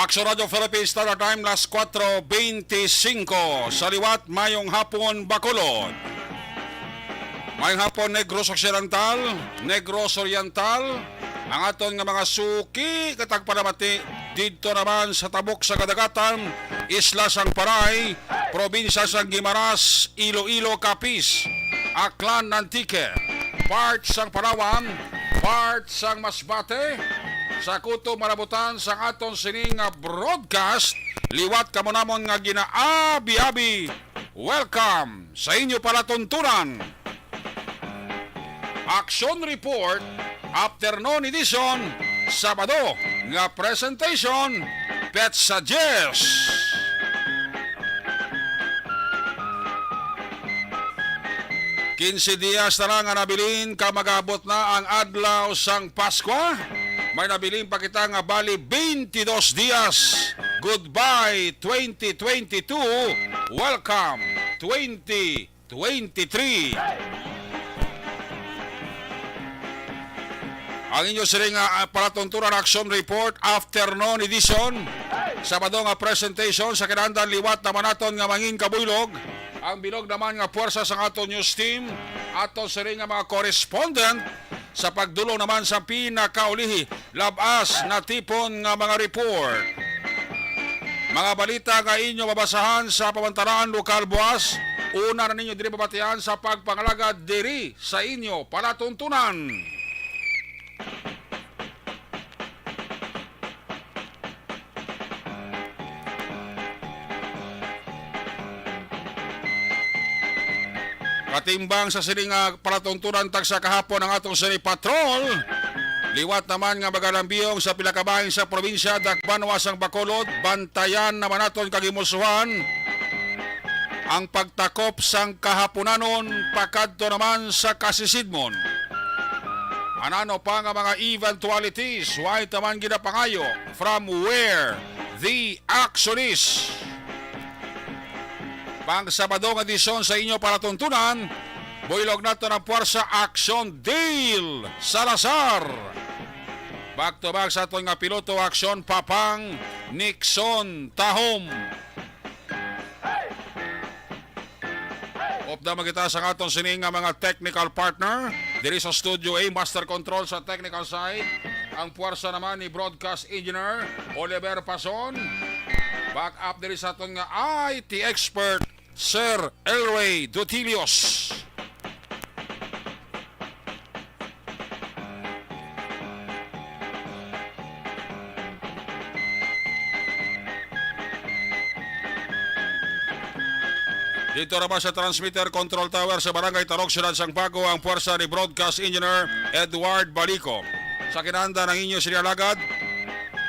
Action Radio Philippines Standard Time, las 4:25. Sa liwat, mayong hapon Bacolod. Mayong hapon Negros Occidental, Negros Oriental. Ang aton nga mga suki, katagpanamati, dito naman sa tabok sa kadagatan, Isla Sang Paray, Probinsya Sang Guimaras, Iloilo, Capiz, Aklan, Antique, part sang Palawan, part sang Masbate, sa kuto marabutan sa aton sining broadcast, liwat kamo namon nga ginaabi-abi. Welcome sa inyo palatuntunan. Action Report, Afternoon Edition, Sabado nga presentation, Petsa Jess. Kinsi dias na lang nga nabilin ka magabot na ang adlaw sang Pasko. May nabiling pa kita nga bali 22 dias. Goodbye 2022. Welcome 2023. Ang inyo siring palatunturan Action Report Afternoon Edition. Sabado nga presentation sa kinahanglan liwat naman naton nga mangin kabuylog. Ang bilog naman nga puwersa sa aton news team. Aton siring nga mga correspondent sa pagdulong naman sa pinakaulihi labas na tipon nga mga report. Mga balita nga inyo mabasahan sa pamantaraan lokal buwas. Una na ninyo diri babatian sa pagpangalagad diri sa inyo palatuntunan. Katimbang sa sining palatuntunan tagsa kahapon ang atong sini patrol. Liwat naman nga magalambiyong sa pilakabahin sa probinsya Dakbanwa sang Bacolod. Bantayan naman naton kagimusuhan ang pagtakop sang kahaponanon pakadto naman sa Kasisidmon. Anano pa nga mga eventualities why taman ginapangayo from where the action is. Pang Sabado nga edisyon sa inyo palatuntunan, buylog nato ng puwersa Action Dale Salazar. Back to back sa aton nga piloto Action Papang Nixon Tahom. Opda magita sa aton sining nga mga technical partner. Diri sa Studio A, Master Control sa technical side. Ang puwersa naman ni Broadcast Engineer Oliver Pason. Back up diri sa aton nga IT expert Sir Elway Dotilios. Dito naman sa transmitter control tower sa Barangay Tarok, Siyudad Sang Pago, ang puwersa ni Broadcast Engineer Edward Balico. Sa kinahanglan ng inyo sinalagad,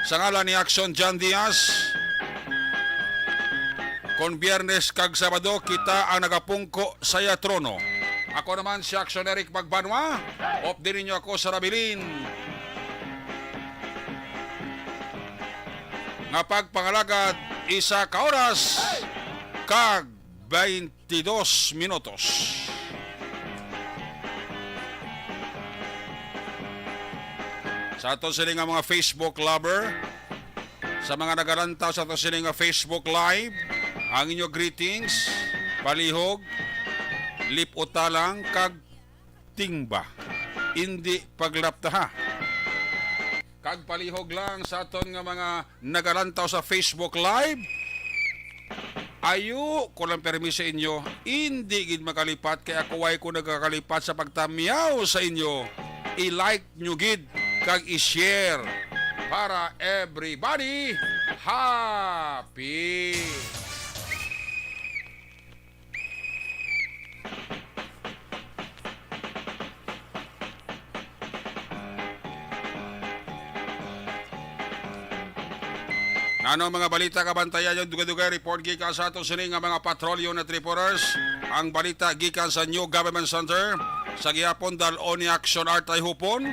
sa ngalan ni Action John Diaz, kon Biyernes kag Sabado kita ang nagapungko sa trono. Ako naman si Action Eric Magbanwa. Op din ninyo ako sa Rabilin. Nga pagpangalagad isa ka oras kag 22 minutos. Sa ato sila nga mga Facebook lover, sa mga nagalantaw sa ato sila nga Facebook live, ang inyo greetings, palihog, liputalang, kag tingba. Hindi paglaptaha. Kag palihog lang sa aton nga mga nagalantaw sa Facebook live. Ayo ko lang permis sa inyo, hindi gid makalipat kaya kuway ko nagkakalipat sa pagtamiyaw sa inyo. I-like nyo gid kag i-share para everybody happy. Ano mga balita kabantayan yung dugay-dugay report gikan sa atong sining nga mga patrolyo na reporters. Ang balita gikan sa New Government Center sa gihapon dalon ni Action Artay Hupon.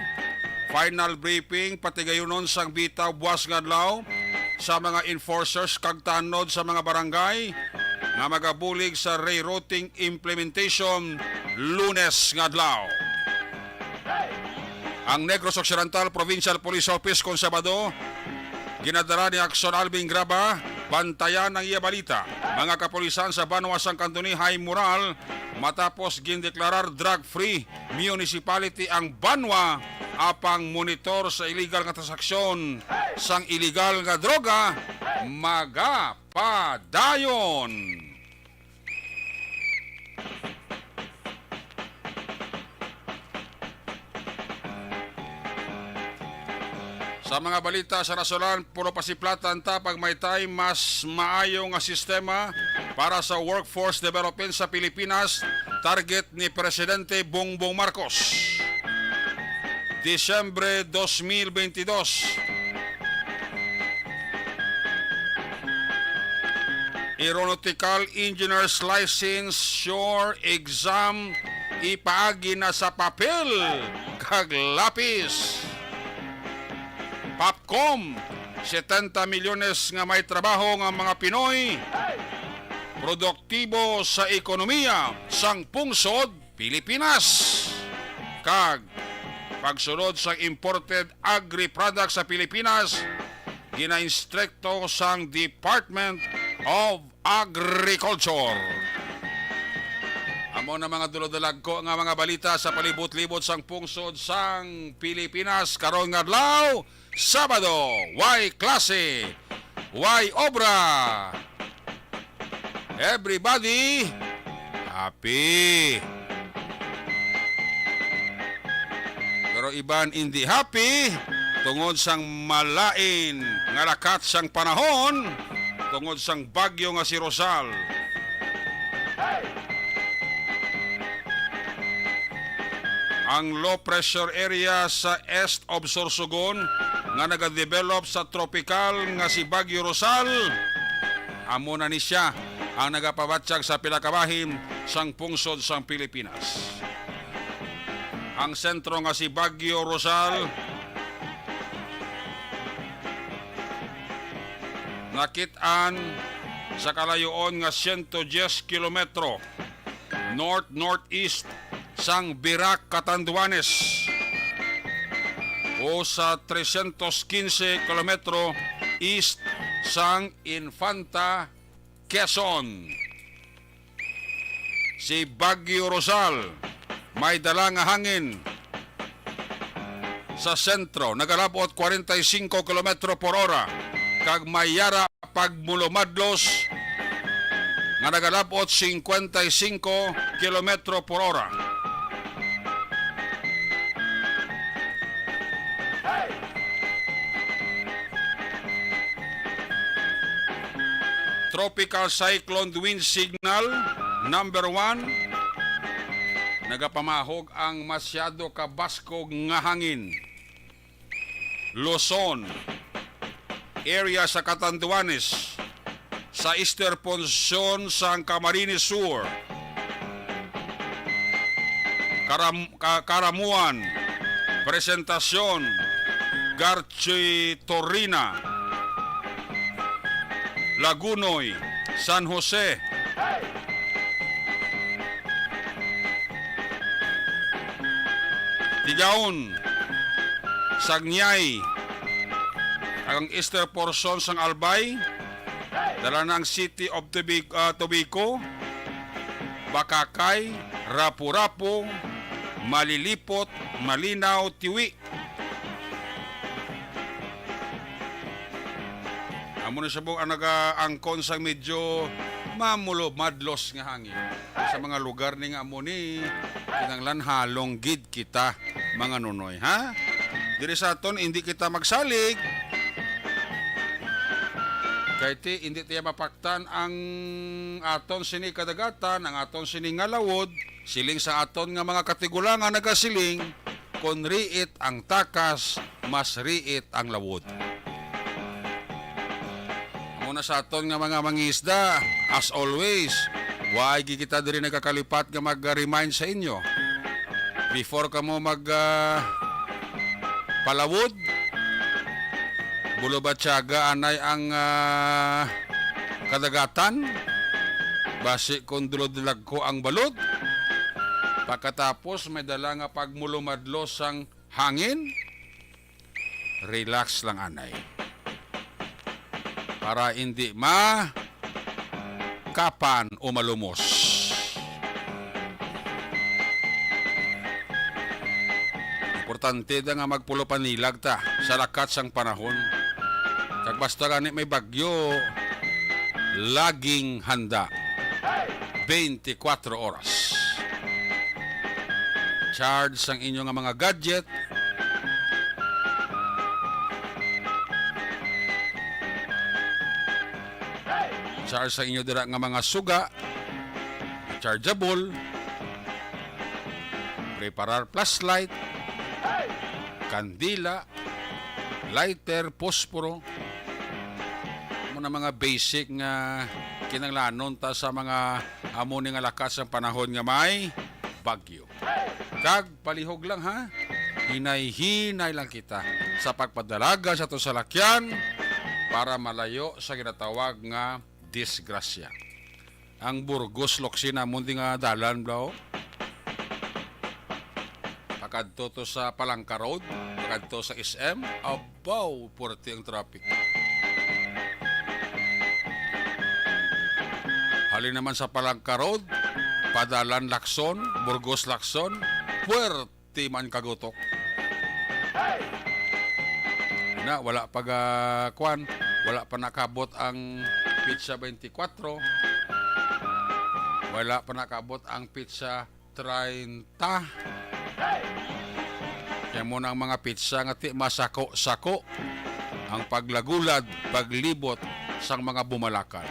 Final briefing pati gayunon sang bitaw buwas nga adlaw sa mga enforcers kag tanod sa mga barangay nga magabulig sa rerouting implementation Lunes nga adlaw. Ang Negros Occidental Provincial Police Office kon Sabado ginadala ni Akson Alvin Graba, bantayan ng iya balita. Mga kapulisan sa Banwa sang Kantoni high moral matapos gindeklarar drug-free municipality ang Banwa apang monitor sa illegal nga transaksyon sang illegal nga droga magapadayon. Sa mga balita sa nasolan, puro pasiplatan ta pag may time mas maayo nga sistema para sa workforce development sa Pilipinas, target ni Presidente Bongbong Marcos. Disyembre 2022. Aeronautical Engineer's License Sure Exam ipaagi na sa papel kag lapis. Popcom, 70 milyones nga may trabaho nga mga Pinoy, produktibo sa ekonomiya sang pungsod Pilipinas. Kag pagsunod sa imported agri-products sa Pilipinas, gina-instructo sang Department of Agriculture. Amo na mga dulod-dalag ko nga mga balita sa palibot-libot sang pungsod sang Pilipinas karon nga adlaw, Sabado. Why klase, why obra. Everybody happy. Pero iban hindi happy tungod sang malain nga lakat sang panahon, tungod sang bagyo nga si Rosal. Ang low pressure area sa east of Sorsogon nga nagadevelop sa tropical nga si Bagyo Rosal, amo na ni siya ang nagapabatsag sa pinakabahim sang pungsod sang Pilipinas. Ang sentro nga si Bagyo Rosal nakitaan sa kalayoon nga 110 kilometro north-northeast sang Birac, Catanduanes o sa 315 kilometro east sang Infanta, Quezon. Si Bagyo Rosal may dala nga hangin sa sentro nagalabot 45 kilometro por hora kag may yara pagmulumadlos nga nagalabot 55 kilometro por hora. Tropical Cyclone Wind Signal number 1, nagapamahog ang masyado kabaskog nga hangin. Luzon, area sa Catanduanes, sa Eastern Portion sa Camarines Sur, Karamuan, Presentacion, Garchitorena, Lagunoy, San Jose, Tigaon, Sagnay, ang eastern portion sang Albay, dala ng City of Tobico, Bakakay, Rapu-Rapu, Malilipot, Malinaw, Tiwi. Amo na siya po ang nag-angkon sa medyo mamulo, madlos nga hangin. Sa mga lugar ni nga amo ni kinanglan halong gid kita mga nunoy, ha? Diri sa aton hindi kita magsalig. Kay ti hindi tiya mapaktan ang aton sini kadagatan, ang aton sini nga lawod, siling sa aton nga mga katigulangan nagasiling, kun riit ang takas, mas riit ang lawod. Muna sa aton nga mga mangisda, as always, why kita diri nagkakalipat nga mag-remind sa inyo. Before ka mo palawod, bulobat tiyaga anay ang kadagatan, basi kung dulod-dulag ko ang balod, pagkatapos may dala nga pagmulumadlos ang hangin, relax lang anay. para hindi kapan o malumos. Importante da nga magpulo panilag ta sa lakat sang panahon. Kag basta gani may bagyo, laging handa. 24 oras. Charge ang inyong mga gadget. Charge sa inyo dira nga mga suga, chargeable, preparar flashlight, kandila, lighter, posporo, muna mga basic nga kinanglanon ta sa mga amo ni nga lakas ang panahon nga may bagyo. Kag palihog lang ha, hinay-hinay lang kita sa pagpadalaga sa to salakyan para malayo sa ginatawag nga disgrasya. Ang Burgos Loksina mundi nga dalan blaw. Pakadto to sa Palangka Road, pakadto sa SM, abaw puerti ang traffic. Halin naman sa Palangka Road, padalan Lakson, Burgos Lakson, puerti man kagutok. Na wala kwan, wala pa nakabot ang pizza 24. Wala pa nakabot ang pizza 30. Kaya muna ang mga pizza nga ti masako-sako ang paglagulad, paglibot sang mga bumalakan.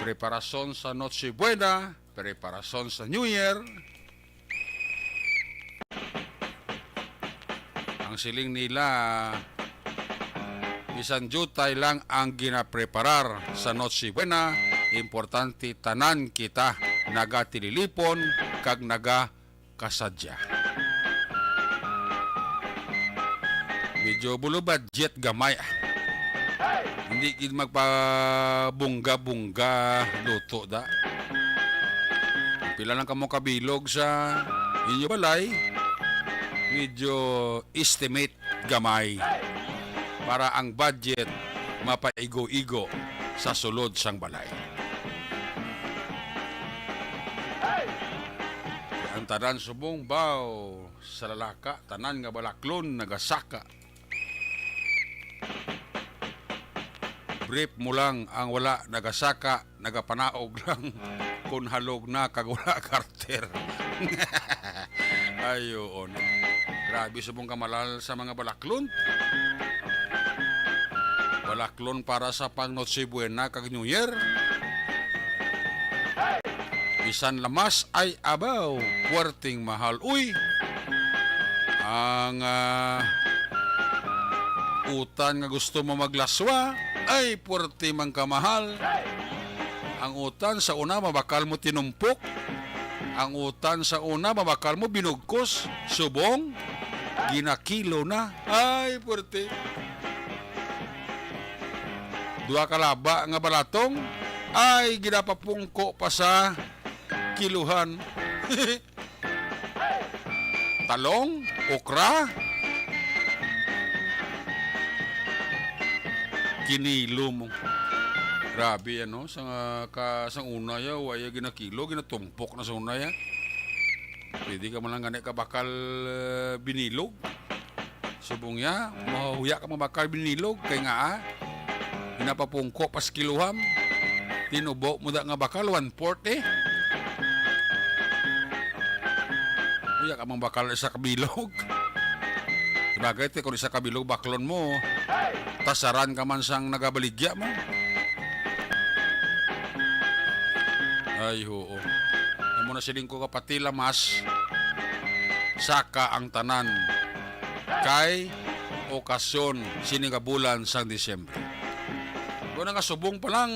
Preparasyon sa Noche Buena, preparasyon sa New Year. Ang siling nila bisan jutay lang ang ginapreparar sa Noche Buena. Importante tanan kita nagatililipon kag nagakasadya. Medyo bulo budget gamay. Hindi gid magpabungga-bungga luto da. Pila lang kamo kabilog sa inyo balay. Medyo estimate gamay para ang budget mapaigo-igo sa sulod sang balay. Ang tanan subong baw sa lalaka, tanan nga balaklon nagasaka. Brief mo lang ang wala nagasaka, nagapanaog lang kung halog na kag wala karter. Ayoon. Grabe subong kamalal sa mga balaklon. Balaklon para sa pang Noche Buena kag New Year. Bisan lamas ay abaw, puwerteng mahal. Uy, ang utan nga gusto mo maglaswa ay puwerte man kamahal. Ang utan sa una mabakal mo tinumpok. Ang utan sa una mabakal mo binugkos. Subong, ginakilo na. Ay puwerte. Dua kalaba nga balatong ay ginapapungko pa sa kiluhan. Talong, okra, kinilo mo. Grabe ano, sang una ya, waya ginakilo, ginatumpok na sa una ya. Pwede ka man lang ganit ka bakal binilog. Subong ya, mahuya ka mabakal binilog, kay nga ginapapungko pas kiluham. Tinubo mo da nga bakal, 1/4 eh. Uya ka mang bakal sa kabilog. Sabagay, kung isa kabilog baklon mo, tasaran ka man sang nagabaligya mo. Ay, oo. Ay mo na siling ko kapati lamas, saka ang tanan, kay okasyon siningabulan sang Disyembre. Kung nga subong pa lang,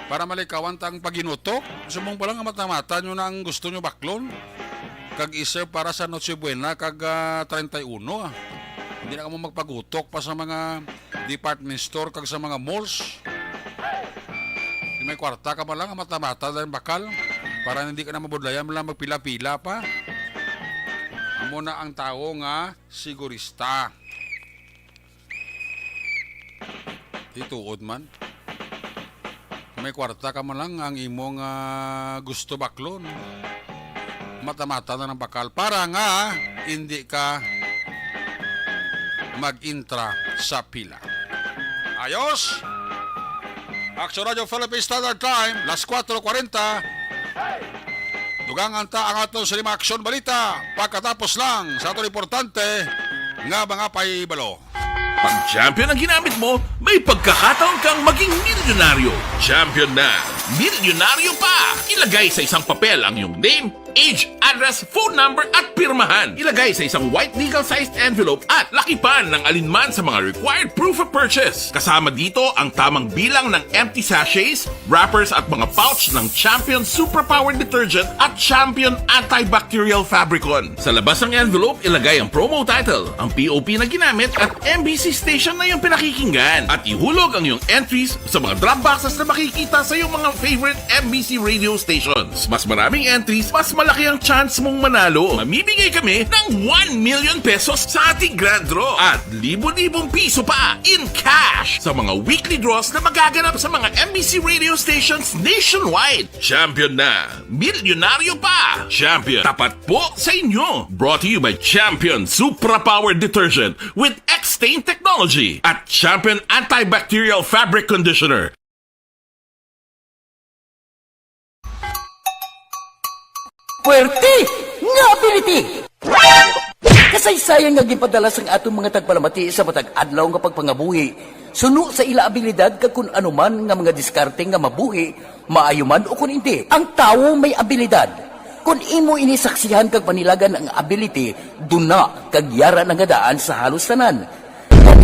para malikawan tang paginutok, subong pa lang ang mata-mata nyo na ang gusto nyo baklon. Kag isa para sa Noche Buena, kag 31. Hindi na ka mo magpagutok pa sa mga department store, kag sa mga malls. May kwarta ka pa lang, ang mata-mata dahil bakal, para hindi ka na mabudlayan, lang magpila-pila pa. Amo na ang tao nga sigurista. Ituod man. May kwarta ka man lang ang imong gusto baklon. Mata-mata na ng bakal para nga hindi ka mag-intra sa pila. Ayos! Action Radio Philippine Standard Time, las 4:40. Dugang anta ang aton sa lima aksyon balita. Pagkatapos lang sa aton importante nga mga paibalo. Pag champion ang ginamit mo, may pagkakataon kang maging milyonaryo. Champion na, milyonaryo pa! Ilagay sa isang papel ang iyong name, age, address, phone number at pirmahan. Ilagay sa isang white legal-sized envelope at lakipan ng alinman sa mga required proof of purchase. Kasama dito ang tamang bilang ng empty sachets, wrappers at mga pouch ng Champion Superpower Detergent at Champion Antibacterial Fabricon. Sa labas ng envelope, ilagay ang promo title, ang POP na ginamit at MBC station na yung pinakikinggan. At ihulog ang iyong entries sa mga drop boxes na makikita sa iyong mga favorite MBC radio stations. Mas maraming entries, mas malaki ang chance mong manalo. Mamibigay kami ng 1 million pesos sa ating grand draw at libo-libong piso pa in cash sa mga weekly draws na magaganap sa mga MBC radio stations nationwide. Champion na, milyonaryo pa. Champion, tapat po sa inyo. Brought to you by Champion Superpower Detergent with X-Stain Technology at Champion Antibacterial Fabric Conditioner. Puwerte nga ability! Kasaysayan nga gipadala sang atong mga tagpalamati sa matag adlaw nga pagpangabuhi. Suno sa ila abilidad kag kun anuman nga mga diskarte nga mabuhi, maayo man o kun hindi. Ang tawo may abilidad. Kung imo inisaksihan kag panilagan ang ability, duna kag yara nga daan sa halos tanan.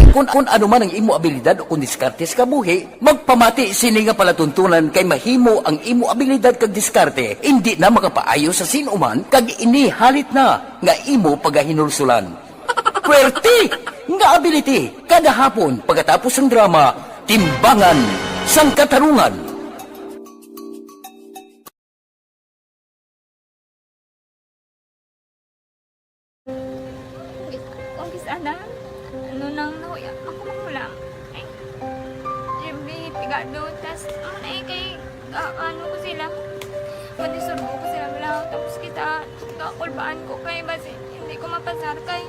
Kung ano man ang imo abilidad o kung diskarte sa kabuhi, magpamati sini nga palatuntunan kay mahimo ang imo abilidad kag diskarte, hindi na makapaayo sa sinuman kag inihalit na nga imo pagahinulsulan. Puwerte nga ability, kada hapon pagkatapos ng drama, Timbangan sang Katarungan. Sana, ano nang nahuya, ako makulang. Ay, Jimmy, pigado, tas, kay, ano ko sila, madisurbo ko sila lang, tapos kita, kakulbaan ko kay, basi, hindi ko mapasar kay.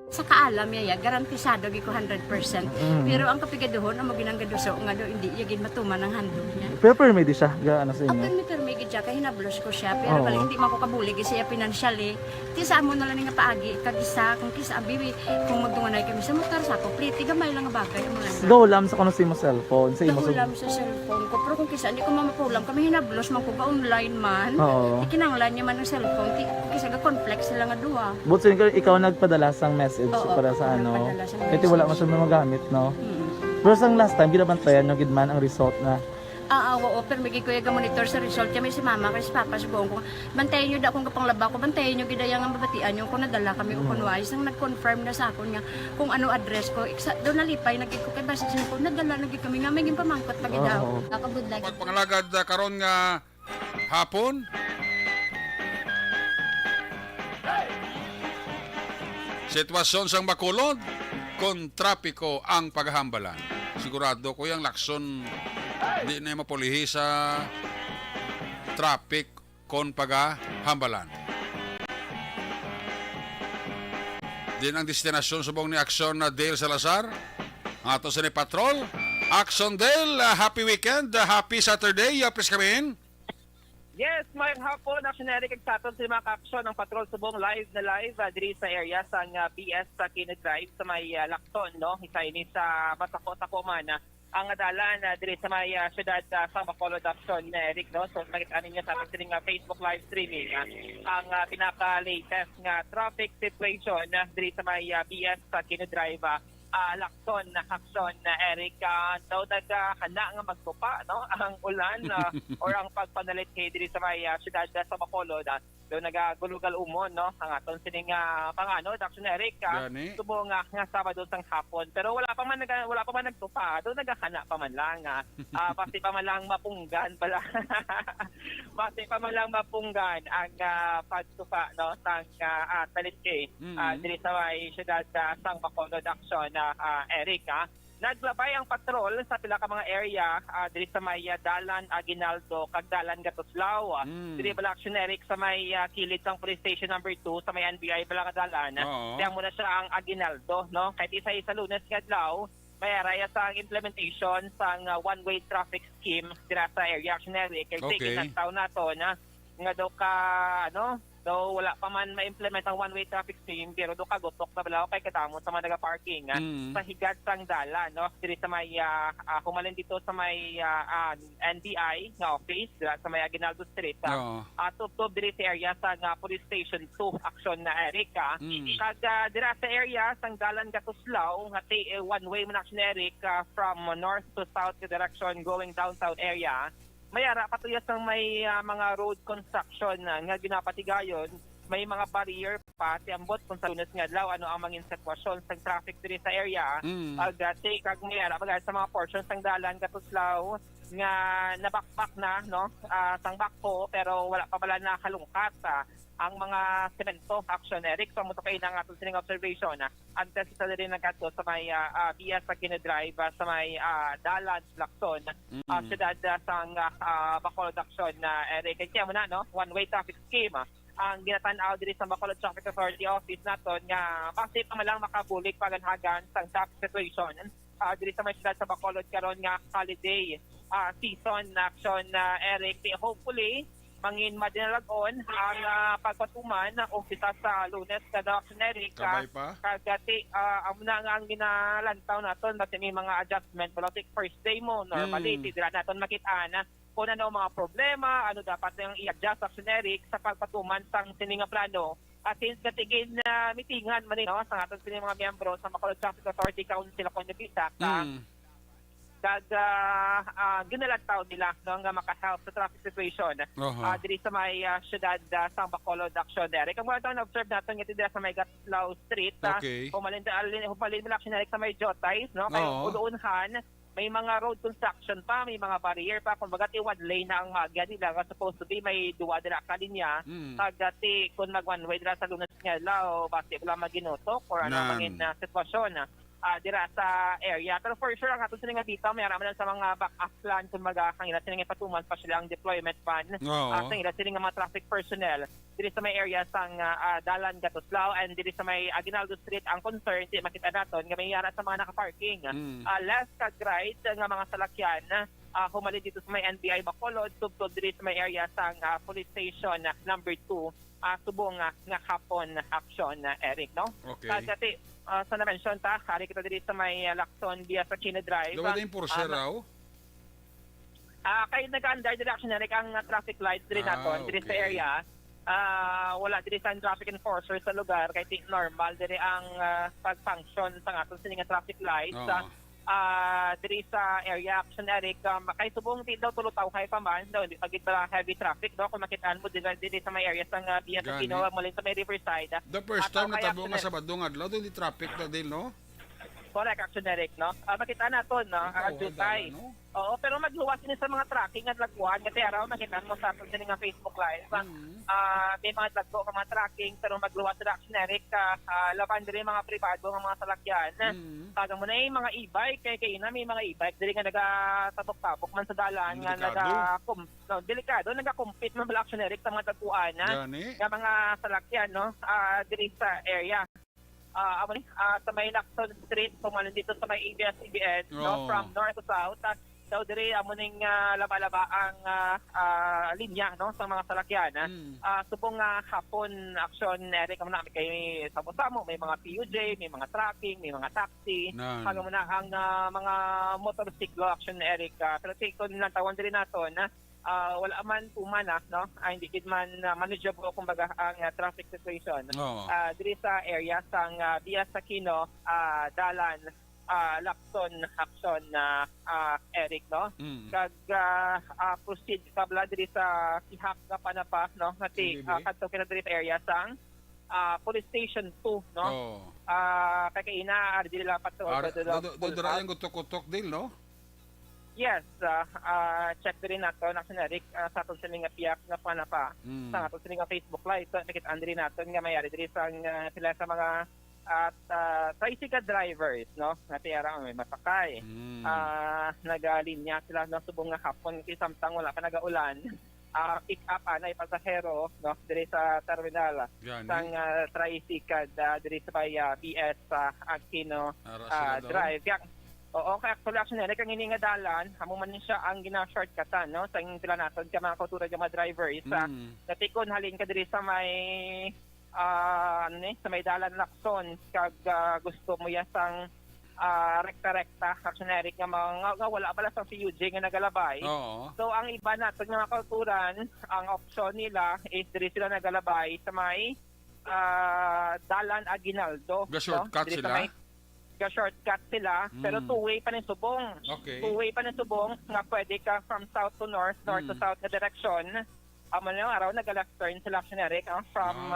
Sa kaalam yaya, garantisado gi ko 100%. Pero ang kapigaduhon, ang maginanggaduso, nga do, hindi yagin matuman ang handog niya. Pero permit sa gaano sa inyo. Apan mi permigi siya, kaya hinablos ko siya. Pero bali, hindi man ko kabulig siya financially. Tisa mo na lang nga paagi, kagisa, kung kisa abiwi, kung magdunganay kami sa motor sa ko, pliti, gamay lang nga bagay mo lang. Gawlam sa kuno sa imo cellphone, sa imo Nagulam sa cellphone ko, pero kung kisa, hindi ko mamapulam, kami hinablos man ko ba online man. Oo. Ikinanglan niya man ang cellphone, kisa ga complex sila nga duwa. But so, ikaw nagpadala sang message Oo, para sa ako ano. nagpadala sang Kasi wala message. man siya magamit, no? Mm. Pero sang last time, ginabantayan nyo gidman ang result na. Oo, pero may kuya ga monitor sa result kami si mama kasi papa sa buong ko. Bantayan niyo da akong kapanglaba ko, bantayan niyo gidayang ang babatian yung kung nadala kami o kunwais nang nag-confirm na sa akon nga kung ano address ko. Doon nalipay nagig ko kay basta ko nadala nagig kami nga may pamangkot pa gidaw. Oo. Nakabudlag. Pagpangalagad karon nga hapon. Sitwasyon sang Bacolod. kon trapiko ang paghambalan. Sigurado ko yung lakson di na mapulihi sa traffic kon paghambalan. Din ang destinasyon subong ni Action na Dale Salazar. Ang ato sa ni Patrol. Action Dale, happy weekend, happy Saturday. Please come in. Yes, mayroon hapon, Action Eric, agsaton sa mga ka-action ng Patrol Subong live diri sa area sa BS sa Kino Drive sa may Lacton, no? Isa ini sa Masako man ang adalan diri sa may syudad sa Bacolod Action Eric, no? So makita ninyo sa ating Facebook live streaming ang pinaka-latest nga traffic situation diri sa may BS sa Kino Drive Lacton na action Eric, daw handa nga magtupa, no, ang ulan or ang pagpanalit kay diri sa may syudad sa Bacolod. Daw nagagulugal umon, no, ang aton sining pangano action Eric subong nga Sabado sang hapon, pero wala pa man nagtupa, daw nagahana pa man lang pati pa man lang mapunggan pala pati pa man lang mapunggan ang pagtupa, no, sang talit kay diri sa may syudad sang Bacolod action Eric. Naglabay ang patrol sa pila ka mga area diri sa may Dalan Aguinaldo kag Dalan Gatuslao. Diri bala action Eric sa may kilid sang police station number 2 sa may NBI bala ka dalan. Kaya muna siya ang Aguinaldo, no. Kahit isa Lunes nga adlaw may araya sa implementation sang one-way traffic scheme dira sa area action Eric. Kay sige ng taon nato na nga daw ka daw wala pa man ma-implement ang one-way traffic scheme, pero do kagutok na balaw kay katamo sa mga naga-parking sa higad sang dala, no, diri sa may humalin dito sa may NBI nga office dira sa may Aguinaldo Street tubtob diri sa area sa police station 2 action na Eric kag dira sa area sang Dalan Gatuslao nga one-way man action Eric from north to south direction going downtown area. Mayara patuyas ng may mga road construction nga ginapatigayon, may mga barrier pa tiambot kung sa Lunes nga adlaw ano ang mangin sitwasyon sa traffic diri sa area kag mayara pagad sa mga portions sang Dalan Gatuslao nga nabakbak na, no, sang bakpo pero wala pa pala nakalungkat ang mga semento action Eric. So mo to kay nang aton sining observation antes sa rin nagkadto sa may BS sa Kino Drive sa may Dalan Lacson syudad sang Bacolod action Eric. Kaya mo na, no, one-way traffic scheme ang ginatan-aw diri sa Bacolod Traffic Authority office naton nga base pa man lang makabulig paganhagan sang traffic situation diri sa may syudad sa Bacolod karon nga holiday season action Eric. Hopefully mangin madinalagon ang pagpatuman o kita sa Lunes kada action Eric kagati amo na nga ang ginalantaw naton basta may mga adjustment pero first day mo normally dira naton makita-an kung ano mga problema, ano dapat nang i-adjust action Eric sa pagpatuman sang sining plano. At since natigin na mitingan man no sa aton sining mga miyembro sa Bacolod Traffic Authority Council of Nabisa kag ginalantaw nila no nga maka-help sa traffic situation diri sa may syudad sa Bacolod action Eric. Ang mga na observe naton nga diri sa may Gatuslao Street humalin action Eric sa may Jotays, no, kay uduunhan may mga road construction pa, may mga barrier pa. Kung bagati one lane na ang magya nila, supposed to be may duwa dira ka linya. Pagdati kung mag one way dira sa Lunes nga lao, base wala maginutok or ano mangin na sitwasyon dira sa area. Pero for sure, ang ato sininga dito, may araman sa mga backup plan kung magkakangila sininga patuman pa sila ang deployment plan sa ila sininga mga traffic personnel diri sa may area sang Dalan Gatuslao and diri sa may Aguinaldo Street. Ang concern, di makita naton nga may yara sa mga naka-parking. Last kag right nga mga salakyan humali dito sa may NBI Bacolod, tubtod diri sa may area sang police station number 2 subong nga hapon action Eric, no? Kagati sa na-mention ta, hari kita diri sa may Lacson via sa Kino Drive. Daw din Porsche raw? Kay nag-under direction Eric ang traffic lights diri naton diri sa area. Wala diri sa traffic enforcer sa lugar kay normal diri ang pag-function sa aton sining traffic lights diri sa area action Eric. Kay subong di daw tulutaw kay pa man daw hindi pagit para heavy traffic daw kung makitaan mo diri sa may area sang Via Tino mo sa may Riverside. The first time natabo nga Sabado nga adlaw di traffic na din, no? Correct, Action Eric, no? Makita na to, no? Ikaw, Jutay. Haldala, no? Oo, pero magluwas din sa mga tracking at lagwan. Kasi araw, makita mo sa atin nga Facebook Live. May mga lagbo, mga tracking, pero magluwas sa Action Eric, laban din mga privado, mga salakyan. Taga mo na yung mga e-bike, kaya na may mga e-bike, dili nga nagatabok-tabok man sa dalan, nga delikado, nagakompete man sa Action Eric sa mga tagpuan, Gani. nga mga salakyan, no? Dili sa area. Sa may Lacson Street, pumalan dito sa may ABS-CBN, no? From north to south, daw dire amo ning laba-laba ang linya, no, sa mga salakyan. Subong hapon action Eric amo na kay samo-samo, may mga PUJ, may mga tracking, may mga taxi, hanggang mo na ang mga motorsiklo action Eric. Pero tikon lang tawon dire naton wala man pumana, no? Hindi gid man manageable kumbaga ang traffic situation. Dire sa area sang Via Sakino, Dalan, Lacson action Eric, no? Kag proceed kabla diri sa Ihak nga panapa, no? Ngati kadto kina diri sa area sang Police Station 2, no? Kay ina diri la patrol Dodora yung gutok-gutok din, no? Yes, check din nato na Eric sa aton sa nga piyak nga panapa sa aton sa nga Facebook Live. So nakita andri naton nga mayari diri sang sila sa mga tricycle drivers, no? Natiyara may masakay. Nagalinya sila no subong nga hapon kasi samtang wala pa nagaulan. Pick up anay pasahero, no? Diri sa terminal sang tricycle diri sa BS Aquino Drive. Oo, kaya actually Action Eric ang ini nga dalan, amo man siya ang gina-shortcutan, no? Sa sila naton ka mga kultura ng mga drivers. Natikon halin ka diri sa may sa may dalan Lacson kag gusto mo yasang rekta-rekta Action Eric nga mga wala pala sa PUJ nga nagalabay. So ang iba naton nga kulturan, ang option nila is diri sila nagalabay sa may dalan Aguinaldo. Ga-shortcut sila? Shortcut sila, pero two-way pa ng subong. Two-way pa ng subong nga pwede ka from south to north, north to south na direksyon. Amo na yung araw, nag-left turn sa Action Eric from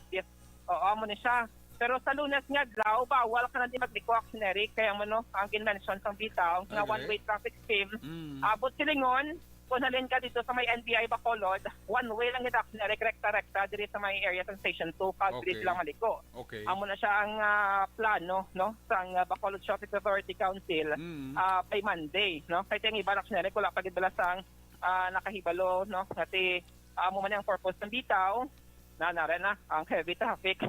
yes, amo na siya. Pero sa Lunes nga, daw, bawal ka na di magliko Action Eric, kaya mo no, ang ginmention sa bitaw, nga one-way traffic scheme. Abot silingon, kung halin ka dito sa may NBI Bacolod, one-way lang yung Action Eric, rekta-rekta, diri sa may area ng Station 2, kag diri lang maliko. Amo na siya ang plano, no, sa Bacolod Traffic Authority Council by Monday, no? Kaya yung iba Action Eric, wala pagidala sang nakahibalo, no? Kasi amo man ang purpose ng bitaw, na ang heavy traffic.